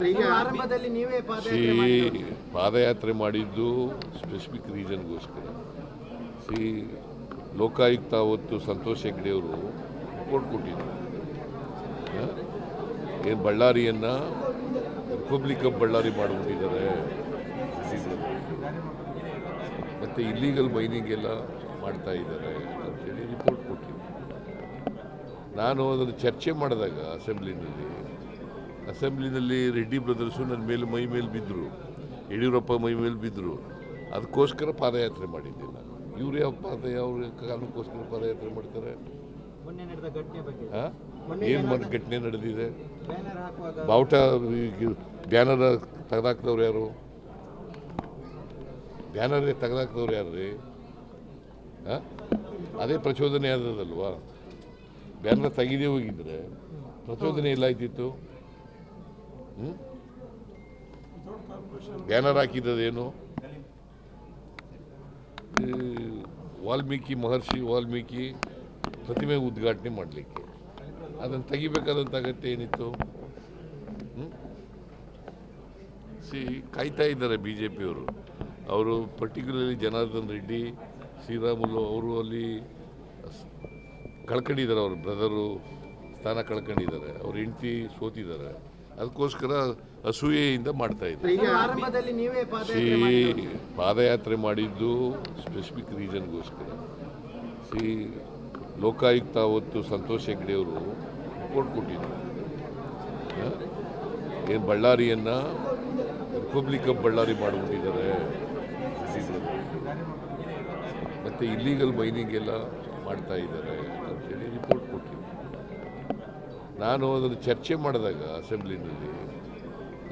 ಆರಂಭದಲ್ಲಿ ನೀವೇ ಪಾದಯಾತ್ರೆ ಮಾಡಿದ್ದು ಸ್ಪೆಸಿಫಿಕ್ ರೀಸನ್ಗೋಸ್ಕರ. ಲೋಕಾಯುಕ್ತ ಅವತ್ತು ಸಂತೋಷ್ ಹೆಗ್ಡೆ ಅವರು ರಿಪೋರ್ಟ್ ಕೊಟ್ಟಿದ್ರು. ಏನು ಬಳ್ಳಾರಿಯನ್ನು ರಿಪಬ್ಲಿಕ್ ಆಫ್ ಬಳ್ಳಾರಿ ಮಾಡಿಬಿಟ್ಟಿದ್ದಾರೆ, ಮತ್ತು ಇಲ್ಲೀಗಲ್ ಮೈನಿಂಗ್ ಎಲ್ಲ ಮಾಡ್ತಾ ಇದ್ದಾರೆ ಅಂತೇಳಿ ರಿಪೋರ್ಟ್ ಕೊಟ್ಟಿದ್ರು. ನಾನು ಅದನ್ನು ಚರ್ಚೆ ಮಾಡಿದಾಗ ಅಸೆಂಬ್ಲಿನಲ್ಲಿ ರೆಡ್ಡಿ ಬ್ರದರ್ಸು ನನ್ನ ಮೇಲೆ ಮೈ ಮೇಲೆ ಬಿದ್ದರು, ಯಡಿಯೂರಪ್ಪ ಮೈ ಮೇಲೆ ಬಿದ್ದರು. ಅದಕ್ಕೋಸ್ಕರ ಪಾದಯಾತ್ರೆ ಮಾಡಿದ್ದೆ ನಾನು. ಇವ್ರು ಯಾವ ಕಾರಣಕ್ಕೋಸ್ಕರ ಪಾದಯಾತ್ರೆ ಮಾಡ್ತಾರೆ? ಏನು ಘಟನೆ ನಡೆದಿದೆ? ಬಾವುಟ ಬ್ಯಾನರ್ ತೆಗೆದಾಕ್ದವ್ರು ಯಾರು? ಬ್ಯಾನರ್ ತೆಗೆದಾಕ್ದವ್ರು ಯಾರು ರೀ? ಅದೇ ಪ್ರಚೋದನೆ ಆದದಲ್ವಾ? ಬ್ಯಾನರ್ ತೆಗೆದೇ ಹೋಗಿದ್ರೆ ಪ್ರಚೋದನೆ ಎಲ್ಲ ಆಯ್ತಿತ್ತು. ಬ್ಯಾನರ್ ಹಾಕಿದ್ದೇನು? ಮಹರ್ಷಿ ವಾಲ್ಮೀಕಿ ಪ್ರತಿಮೆ ಉದ್ಘಾಟನೆ ಮಾಡಲಿಕ್ಕೆ ಅದನ್ನು ತೆಗಿಬೇಕಾದಂಥ ಅಗತ್ಯ ಏನಿತ್ತು? ಕಾಯ್ತಾ ಇದ್ದಾರೆ ಬಿ ಜೆ ಪಿಯವರು. ಅವರು ಪರ್ಟಿಕ್ಯುಲರ್ಲಿ ಜನಾರ್ದನ್ ರೆಡ್ಡಿ, ಶ್ರೀರಾಮುಲು ಅವರು ಅಲ್ಲಿ ಕಳ್ಕೊಂಡಿದ್ದಾರೆ. ಅವ್ರ ಬ್ರದರು ಸ್ಥಾನ ಕಳ್ಕೊಂಡಿದ್ದಾರೆ, ಅವ್ರ ಹೆಂಡತಿ ಸೋತಿದ್ದಾರೆ. ಅದಕ್ಕೋಸ್ಕರ ಅಸೂಯೆಯಿಂದ ಮಾಡ್ತಾ ಇದ್ದಾರೆ. ಪಾದಯಾತ್ರೆ ಮಾಡಿದ್ದು ಸ್ಪೆಸಿಫಿಕ್ ರೀಸನ್ಗೋಸ್ಕರ. ಲೋಕಾಯುಕ್ತ ಅವತ್ತು ಸಂತೋಷ್ ಹೆಗ್ಡೆ ಅವರು ರಿಪೋರ್ಟ್ ಕೊಟ್ಟಿದ್ರು. ಏನು ಬಳ್ಳಾರಿಯನ್ನು ರಿಪಬ್ಲಿಕ್ ಆಫ್ ಬಳ್ಳಾರಿ ಮಾಡಿಬಿಟ್ಟಿದ್ದಾರೆ, ಮತ್ತು ಇಲ್ಲೀಗಲ್ ಮೈನಿಂಗ್ ಎಲ್ಲ ಮಾಡ್ತಾ ಇದ್ದಾರೆ ಅಂತೇಳಿ ರಿಪೋರ್ಟ್ ಕೊಟ್ಟಿದ್ರು. ನಾನು ಅದನ್ನು ಚರ್ಚೆ ಮಾಡಿದಾಗ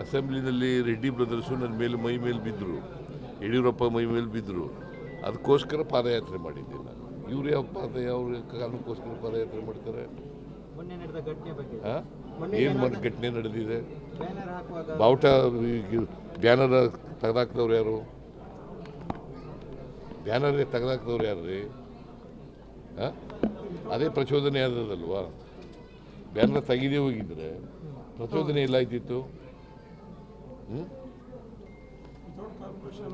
ಅಸೆಂಬ್ಲಿನಲ್ಲಿ ರೆಡ್ಡಿ ಬ್ರದರ್ಸು ನನ್ನ ಮೇಲೆ ಮೈ ಮೇಲೆ ಬಿದ್ದರು, ಯಡಿಯೂರಪ್ಪ ಮೈ ಮೇಲೆ ಬಿದ್ದರು. ಅದಕ್ಕೋಸ್ಕರ ಪಾದಯಾತ್ರೆ ಮಾಡಿದ್ದೆ ನಾನು. ಇವ್ರು ಯಾವ ಕಾರಣಕ್ಕೋಸ್ಕರ ಪಾದಯಾತ್ರೆ ಮಾಡ್ತಾರೆ? ಏನು ಘಟನೆ ನಡೆದಿದೆ? ಬಾವುಟ ಬ್ಯಾನರ್ ತೆಗೆದಾಕ್ದವ್ರು ಯಾರು? ಬ್ಯಾನರ್ ತೆಗೆದಾಕ್ದವ್ರು ಯಾರು ರೀ? ಅದೇ ಪ್ರಚೋದನೆ ಆದದಲ್ವಾ? ಬ್ಯಾನರ್ ತೆಗೆದೇ ಹೋಗಿದ್ರೆ ಪ್ರಚೋದನೆ ಎಲ್ಲ ಆಯ್ತಿತ್ತು.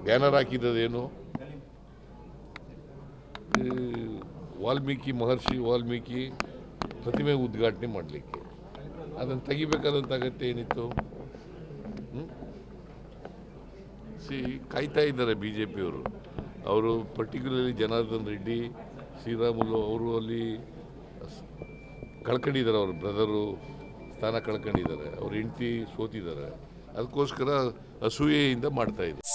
ಬ್ಯಾನರ್ ಹಾಕಿದ್ದೇನು? ಮಹರ್ಷಿ ವಾಲ್ಮೀಕಿ ಪ್ರತಿಮೆ ಉದ್ಘಾಟನೆ ಮಾಡಲಿಕ್ಕೆ ಅದನ್ನು ತೆಗಿಬೇಕಾದಂಥ ಅಗತ್ಯ ಏನಿತ್ತು? ಕಾಯ್ತಾ ಇದ್ದಾರೆ ಬಿ ಜೆ ಪಿಯವರು. ಅವರು ಪರ್ಟಿಕ್ಯುಲರ್ಲಿ ಜನಾರ್ದನ್ ರೆಡ್ಡಿ, ಶ್ರೀರಾಮುಲು ಅವರು ಅಲ್ಲಿ ಕಳ್ಕೊಂಡಿದ್ದಾರೆ. ಅವ್ರ ಬ್ರದರು ಸ್ಥಾನ ಕಳ್ಕೊಂಡಿದ್ದಾರೆ, ಅವ್ರ ಹೆಂಡತಿ ಸೋತಿದ್ದಾರೆ. ಅದಕ್ಕೋಸ್ಕರ ಅಸೂಯೆಯಿಂದ ಮಾಡ್ತಾ ಇದ್ದಾರೆ.